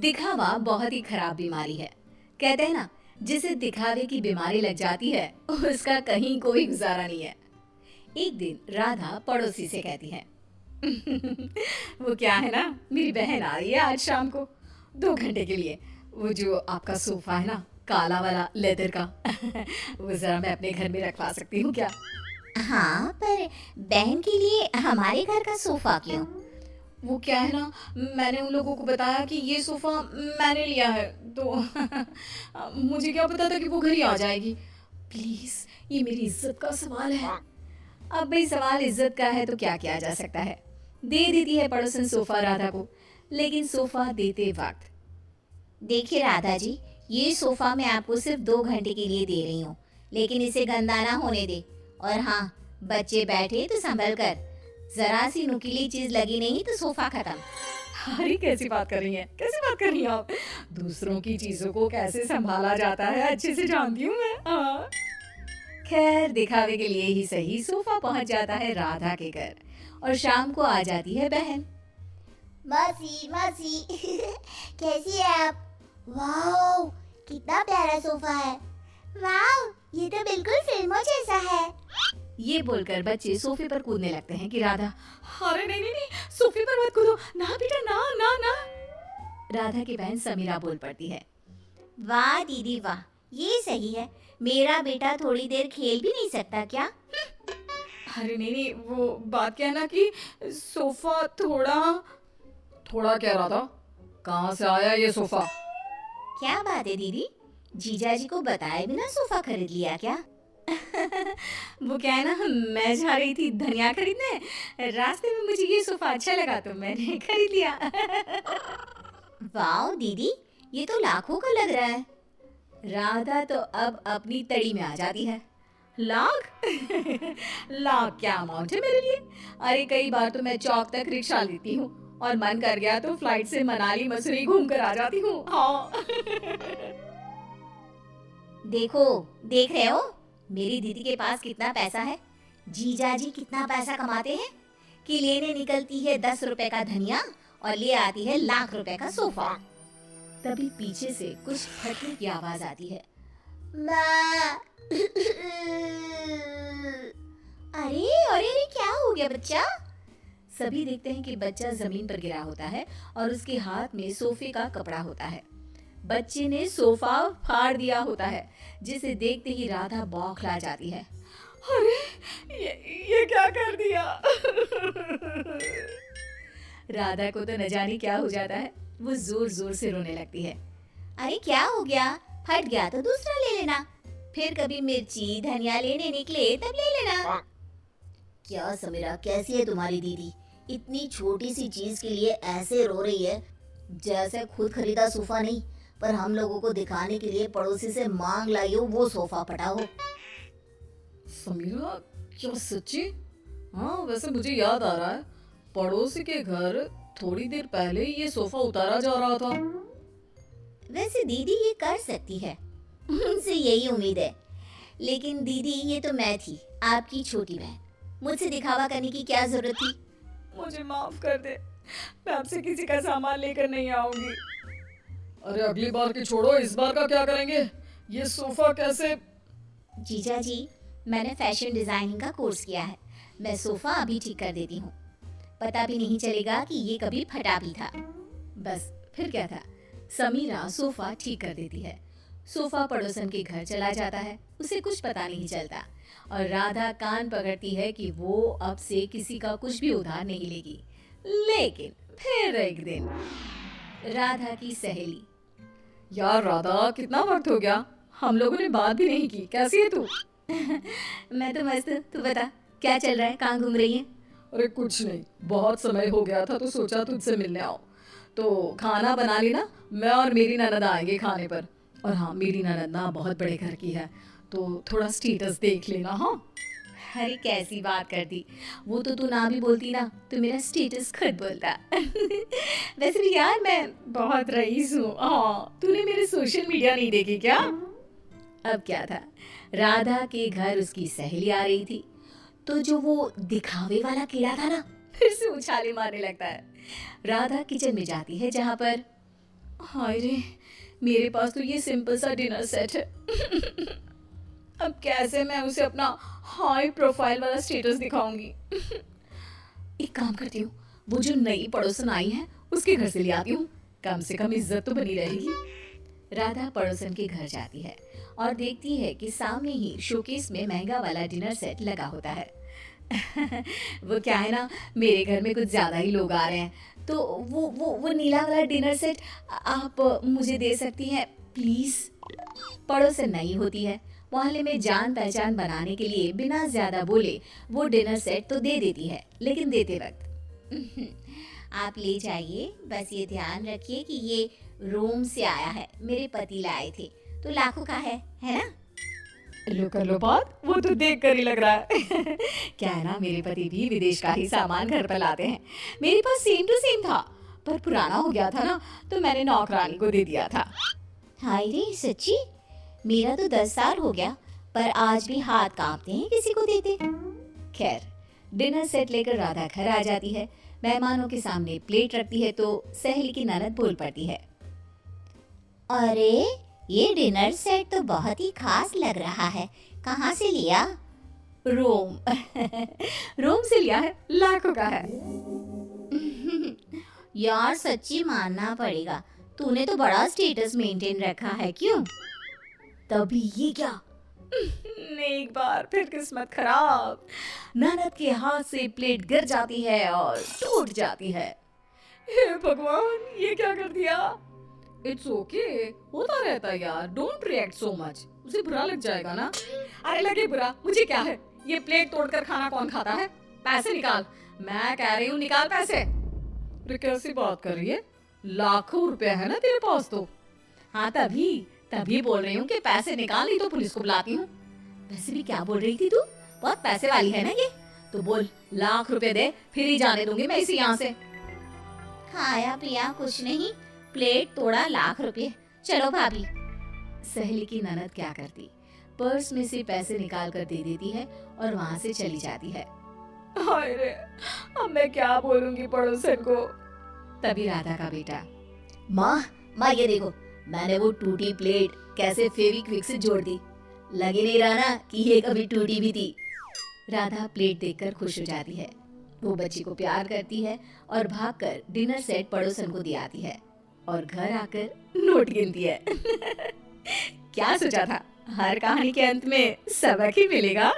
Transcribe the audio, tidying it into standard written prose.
दिखावा बहुत ही खराब बीमारी है। कहते हैं ना, जिसे दिखावे की बीमारी लग जाती है उसका कहीं कोई गुजारा नहीं है। एक दिन राधा पड़ोसी से कहती है, वो क्या है ना, मेरी बहन आ रही है आज शाम को 2 घंटे के लिए। वो जो आपका सोफा है ना, काला वाला लेदर का, वो जरा मैं अपने घर में रखवा सकती हूँ क्या? हाँ, पर बहन के लिए हमारे घर का सोफा क्यों? वो क्या है ना, मैंने उन लोगों को बताया कि ये सोफ़ा मैंने लिया है, तो मुझे क्या पता था कि वो घर ही आ जाएगी। प्लीज़, ये मेरी इज्जत का सवाल है। अब भाई सवाल इज्जत का है तो क्या किया जा सकता है। दे देती है पड़ोसन सोफ़ा राधा को, लेकिन सोफ़ा देते वक्त। देखिए राधा जी, ये सोफा मैं आपको सिर्फ 2 घंटे के लिए दे रही हूँ, लेकिन इसे गंदा ना होने दे। और हाँ, बच्चे बैठे तो संभल कर, जरा सी नुकीली चीज लगी नहीं तो सोफा खत्म। अरे कैसी बात कर रही हैं, कैसी बात कर रही हैं आप? दूसरों की चीज़ों को कैसे संभाला जाता है अच्छे से जानती हूँ मैं। हाँ। खैर, दिखावे के लिए ही सही सोफा पहुंच जाता है राधा के घर और शाम को आ जाती है बहन। मौसी मौसी कैसी है आप? वाओ, कितना प्यारा सोफा है। वाओ, ये तो बिल्कुल फिल्मों जैसा है। ये बोलकर बच्चे सोफे पर कूदने लगते हैं कि राधा, अरे नहीं नहीं नहीं, सोफे पर मत कूदो ना बेटा, ना ना ना। राधा की बहन समीरा बोल पड़ती है, वाह दीदी वाह, ये सही है। मेरा बेटा थोड़ी देर खेल भी नहीं सकता क्या? अरे नहीं नहीं, वो बात क्या है ना कि सोफा थोड़ा थोड़ा कह रहा था, कहाँ से आया ये सोफा? क्या बात है दीदी, जीजा जी को बताए बिना सोफा खरीद लिया क्या? वो क्या है ना, मैं जा रही थी धनिया खरीदने, रास्ते में मुझे ये सोफा अच्छा लगा तो मैंने खरीद लिया। वाह दीदी, ये तो लाखों का लग रहा है। राधा तो अब अपनी तड़ी में आ जाती है। लाख? लाख क्या अमाउंट है मेरे लिए? अरे कई बार तो मैं चौक तक रिक्शा लेती हूँ और मन कर गया तो फ्लाइट से मनाली मसूरी घूम कर आ जाती हूँ। हाँ। देखो, देख रहे हो मेरी दीदी के पास कितना पैसा है? जीजा जी कितना पैसा कमाते हैं कि लेने निकलती है 10 रुपए का धनिया और ले आती है लाख रुपए का सोफा। तभी पीछे से कुछ फटने की आवाज आती है। माँ। अरे अरे अरे, क्या हो गया बच्चा? सभी देखते हैं कि बच्चा जमीन पर गिरा होता है और उसके हाथ में सोफे का कपड़ा होता है। बच्चे ने सोफा फाड़ दिया होता है, जिसे देखते ही राधा बौखला जाती है। अरे ये क्या कर दिया? राधा को तो न जाने क्या हो जाता है, वो जोर जोर से रोने लगती है। अरे क्या हो गया? फट गया तो दूसरा ले लेना, फिर कभी मिर्ची धनिया लेने निकले तब ले लेना। क्या समीरा, कैसी है तुम्हारी दीदी? इतनी छोटी सी चीज के लिए ऐसे रो रही है जैसे खुद खरीदा सोफा नहीं, पर हम लोगों को दिखाने के लिए पड़ोसी से मांग लाई हो वो सोफा पटा हो। समीरा, क्या सच्ची? हाँ, वैसे मुझे याद आ रहा है, पड़ोसी के घर थोड़ी देर पहले ये सोफा उतारा जा रहा था। वैसे दीदी ये कर सकती है, उनसे यही उम्मीद है। लेकिन दीदी, ये तो मैं थी, आपकी छोटी बहन, मुझसे दिखावा करने की क्या जरूरत थी? मुझे माफ कर दे, मैं आपसे किसी का सामान लेकर नहीं आऊंगी। अरे अगली बार की छोड़ो, इस बार का क्या करेंगे? ये सोफा कैसे? जीजा जी, मैंने फैशन डिजाइनिंग का कोर्स किया है, मैं सोफा अभी ठीक कर देती हूँ, पता भी नहीं चलेगा कि ये कभी फटा भी था। बस फिर क्या था, समीरा सोफा ठीक कर देती है। सोफा पड़ोसन के घर चला जाता है, उसे कुछ पता नहीं चलता और राधा कान पकड़ती है कि वो अब से किसी का कुछ भी उधार नहीं लेगी। लेकिन फिर एक दिन राधा की सहेली, यार राधा, कितना वक्त हो गया, हम लोगों ने बात भी नहीं की, कैसी है तू? मैं तो मस्त, तू बता क्या चल रहा है, कहाँ घूम रही है? अरे कुछ नहीं, बहुत समय हो गया था तो सोचा तुझसे मिलने आओ। तो खाना बना लेना, मैं और मेरी ननद आएंगे खाने पर। और हाँ, मेरी ननद ना बहुत बड़े घर की है, तो थोड़ा स्टेटस देख लेना। हाँ। अरे कैसी बात कर दी, वो तो तू ना भी बोलती ना तो मेरा स्टेटस खुद बोलता। वैसे भी यार मैं बहुत रईस हूँ। हाँ, तूने मेरे सोशल मीडिया नहीं देखी क्या? अब क्या था, राधा के घर उसकी सहेली आ रही थी, तो जो वो दिखावे वाला कीड़ा था ना, फिर से उछाले मारने लगता है। राधा किचन में जाती है जहाँ पर हाय रे, मेरे पास तो ये सिंपल सा डिनर सेट है। अब कैसे मैं उसे अपना हाई प्रोफाइल वाला स्टेटस दिखाऊंगी। एक काम करती हूँ, वो जो नई पड़ोसन आई है उसके घर से ले आती हूँ, कम से कम इज्जत तो बनी रहेगी। राधा पड़ोसन के घर जाती है और देखती है कि सामने ही शोकेस में महंगा वाला डिनर सेट लगा होता है। वो क्या है ना, मेरे घर में कुछ ज़्यादा ही लोग आ रहे हैं, तो वो नीला वाला डिनर सेट आप मुझे दे सकती हैं प्लीज़। पड़ोसन नई होती है, मोहल्ले में जान पहचान बनाने के लिए बिना ज़्यादा बोले वो डिनर सेट तो दे देती है, लेकिन देते वक्त आप ले जाइए, बस ये ध्यान रखिए कि ये रोम से आया है, मेरे पति लाए थे, तो लाखों का है ना? लो कर लो बात, वो तो देख कर ही लग रहा है। क्या है ना, मेरे पति भी विदेश का ही सामान घर पर लाते हैं। मेरे पास सेम टू सेम था, पर पुराना हो गया था ना, तो मैंने नौकरानी को दे दिया था। हाय रे सच्ची, मेरा तो 10 साल हो गया, पर आज भी हाथ कांपते हैं किसी को देते। खैर, डिनर सेट लेकर राधा घर आ जाती है। मेहमानों के सामने प्लेट रखती है तो सहेली की ननद बोल पड़ती है, अरे ये डिनर सेट तो बहुत ही खास लग रहा है, कहाँ से लिया? रोम। रोम से लिया है, लाखों का है। यार सच्ची मानना पड़ेगा, तूने तो बड़ा स्टेटस मेंटेन रखा है, क्यों? तभी ये क्या, एक बार फिर किस्मत खराब, ननद के हाथ से प्लेट गिर जाती है और टूट जाती है। हे भगवान, ये क्या कर दिया। इट्स ओके, होता रहता है यार, डोंट रिएक्ट सो मच, उसे बुरा लग जाएगा ना। अरे लगे बुरा, मुझे क्या है, ये प्लेट तोड़कर खाना कौन खाता है। पैसे निकाल, मैं कह रही हूँ निकाल पैसे। अरे कैसी बात कर रही है, लाखों रुपए है ना तेरे पास तो। हाँ तभी बोल रही हूँ कि पैसे निकाल, नहीं तो पुलिस को बुलाती हूँ। वैसे भी क्या बोल रही थी तू, बहुत पैसे वाली है ना ये, तो बोल लाख रुपए दे, फिर ही जाने दूंगी मैं इसे यहाँ से। खाया पिया कुछ नहीं, प्लेट तोड़ा लाख रुपए, चलो भाभी। सहेली की ननद क्या करती, पर्स में से पैसे निकाल कर दे देती है और वहाँ से चली जाती है। हाय रे, अब मैं क्या बोलूंगी पड़ोसन को। तभी राधा का बेटा, माँ ये देखो, मैंने वो टूटी प्लेट कैसे फेविक्विक से जोड़ दी, लगे नहीं रहा ना कि ये कभी टूटी भी थी। राधा प्लेट देखकर खुश हो जाती है, वो बच्ची को प्यार करती है और भागकर डिनर सेट पड़ोसन को दे आती है और घर आकर नोट गिनती है। क्या सोचा था, हर कहानी के अंत में सबक ही मिलेगा।